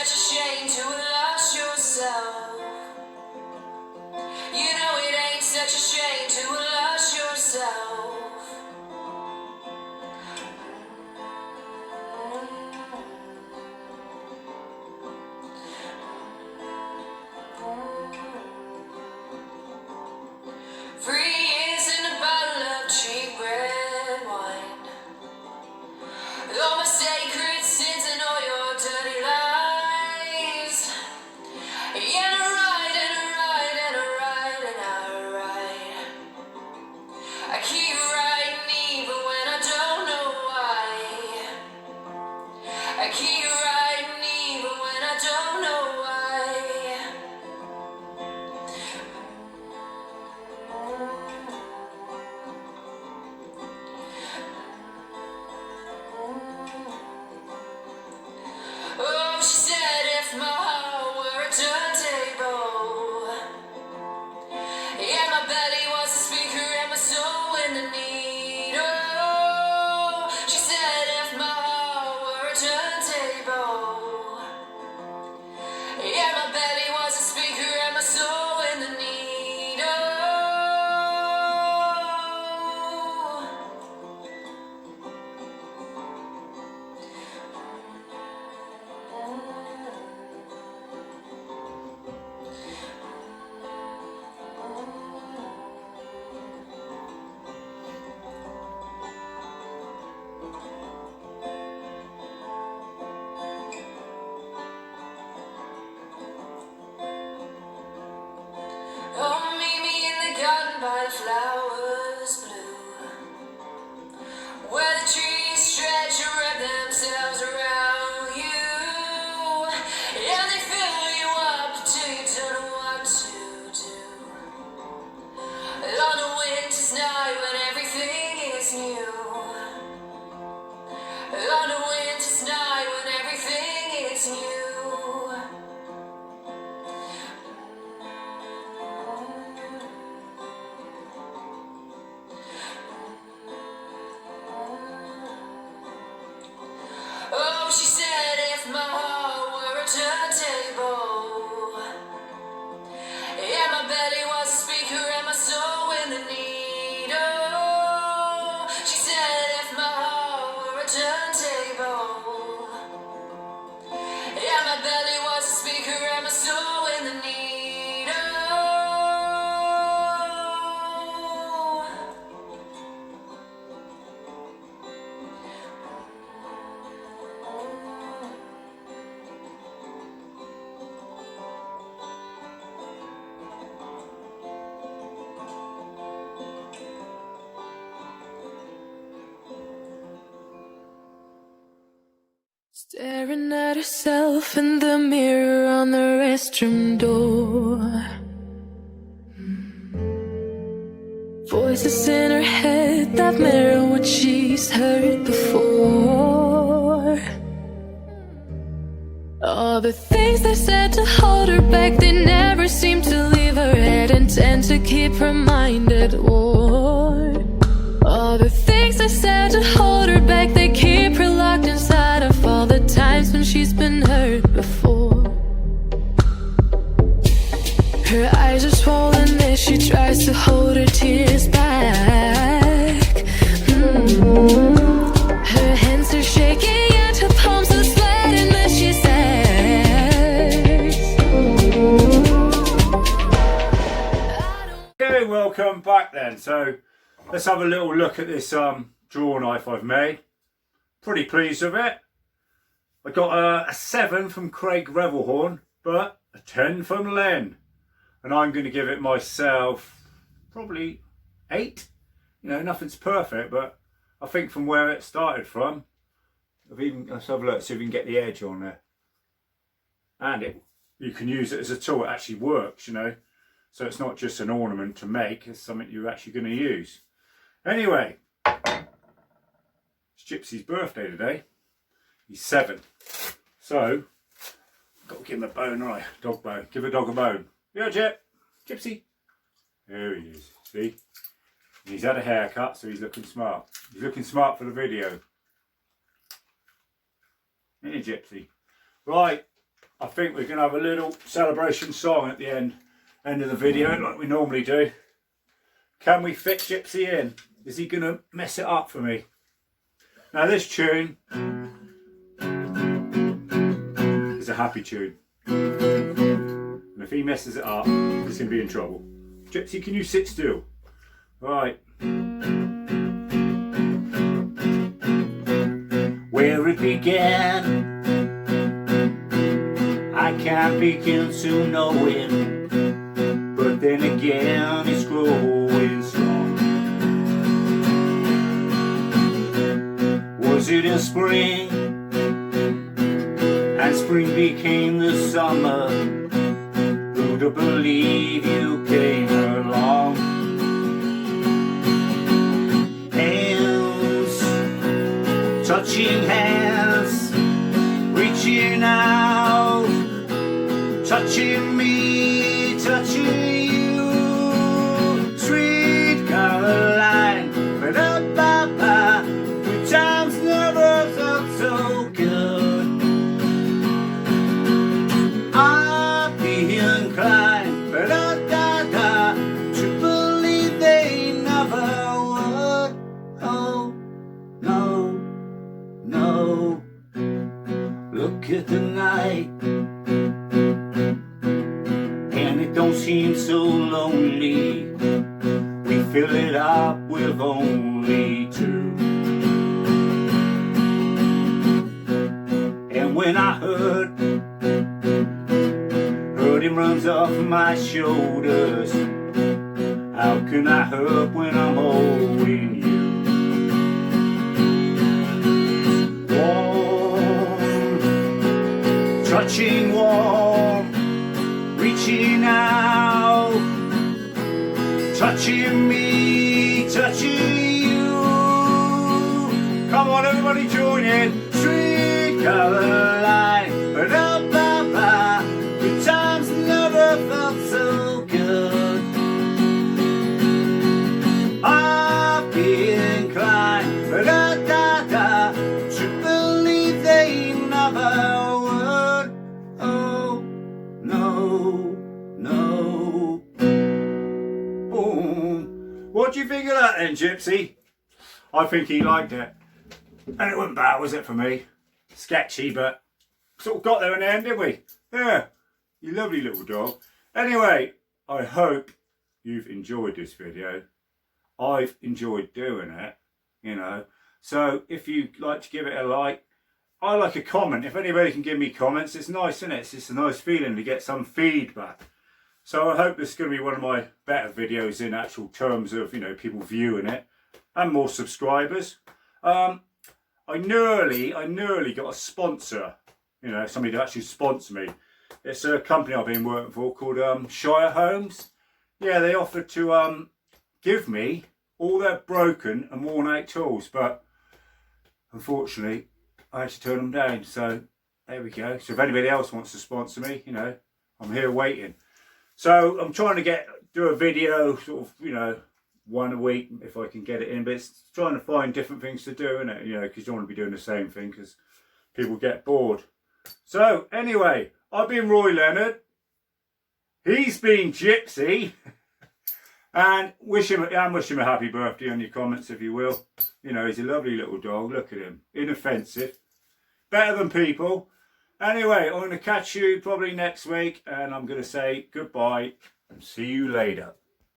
such a shame to have lost yourself. You know it ain't such a shame to have lost yourself. Free years in a bottle of cheap red wine. All my sacred sins and all your dirty lies. Yeah, and a ride, and a ride, and a ride, and a ride. I keep riding even when I don't know why. I keep riding even when I don't know why. Oh, she said if my heart were a turntable, yeah, my belly was a speaker and my soul in the needle. She said if my heart were a turntable, yeah, my belly was a speaker and my soul in the needle. Oh, meet me in the garden by the flowers blue, where the trees stretch and wrap themselves around you. Yeah, they fill you up till you don't know what to do. On a winter's night when everything is new. On a winter's night when everything is new. Oh, she said if my heart were a turntable, yeah, my belly was a speaker and my soul in the needle. She said if my heart were a turntable, yeah, my belly was a speaker and my soul in the needle. Staring at herself in the mirror on the restroom door. Voices in her head that mirror what she's heard before. All the things they said to hold her back, they never seem to leave her head and tend to keep her mind at war. All the things they said to hold her back, they keep her locked inside of all the times when she's been hurt before. Her eyes are swollen as she tries to hold her tears back. Her hands are shaking and her palms are sweating as she says, Okay, welcome back then. So let's have a little look at this draw knife I've made. Pretty pleased with it. I got a 7 from Craig Revelhorn, but a 10 from Len. And I'm going to give it myself probably 8. You know, nothing's perfect, but I think from where it started from, let's have a look, see if we can get the edge on there. And you can use it as a tool, it actually works, you know. So it's not just an ornament to make, it's something you're actually going to use. Anyway, it's Gypsy's birthday today. He's 7. So, got to give him a bone, right? Dog bone. Give a dog a bone. Yeah, Gypsy. There he is. See? He's had a haircut, so he's looking smart. He's looking smart for the video. Isn't he, Gypsy? Right. I think we're going to have a little celebration song at the end of the video like we normally do. Can we fit Gypsy in? Is he going to mess it up for me? Now this tune is a happy tune. And if he messes it up, he's going to be in trouble. Gypsy, can you sit still? Right. Where it began, I can't begin to know it, but then again it's growing strong. Was it in spring, and spring became the summer? Who'd have believed you came along? Hands, touching hands, reaching out, touching me, touching you, sweet Caroline. Ba-da-ba-ba, good times never felt so good. I'd be inclined, ba-da-da-da, to believe they never would. Oh, no, no. Look at the night, and it don't seem so lonely. We fill it up with only two. And when I heard him runs off my shoulders, how can I hurt when I'm holding you? Touching warm, reaching out, touching me, touching you. Come on, everybody, join in. Sweet Caroline, ba-da-ba-ba. Good times never felt so good. I'd be inclined, ba-da-da-da, to believe they never would. Oh, no, no. Boom. What do you think of that then, Gypsy? I think he liked it. And it wasn't bad, was it, for me? Sketchy, but sort of got there in the end, didn't we? Yeah, you lovely little dog. Anyway, I hope you've enjoyed this video. I've enjoyed doing it, you know. So if you'd like to give it a like, I like a comment. If anybody can give me comments, it's nice, isn't it? It's just a nice feeling to get some feedback. So I hope this is going to be one of my better videos in actual terms of, you know, people viewing it and more subscribers. I nearly got a sponsor, you know, somebody to actually sponsor me. It's a company I've been working for called Shire Homes. Yeah, they offered to give me all their broken and worn out tools, but unfortunately I had to turn them down. So there we go. So if anybody else wants to sponsor me, you know, I'm here waiting. So I'm trying to do a video sort of, you know, one a week if I can get it in, but it's trying to find different things to do, isn't it? You know, because you don't want to be doing the same thing because people get bored. So anyway, I've been Roy Leonard. He's been Gypsy. And wish him a happy birthday on your comments if you will. You know, he's a lovely little dog. Look at him. Inoffensive. Better than people. Anyway, I'm going to catch you probably next week. And I'm going to say goodbye and see you later.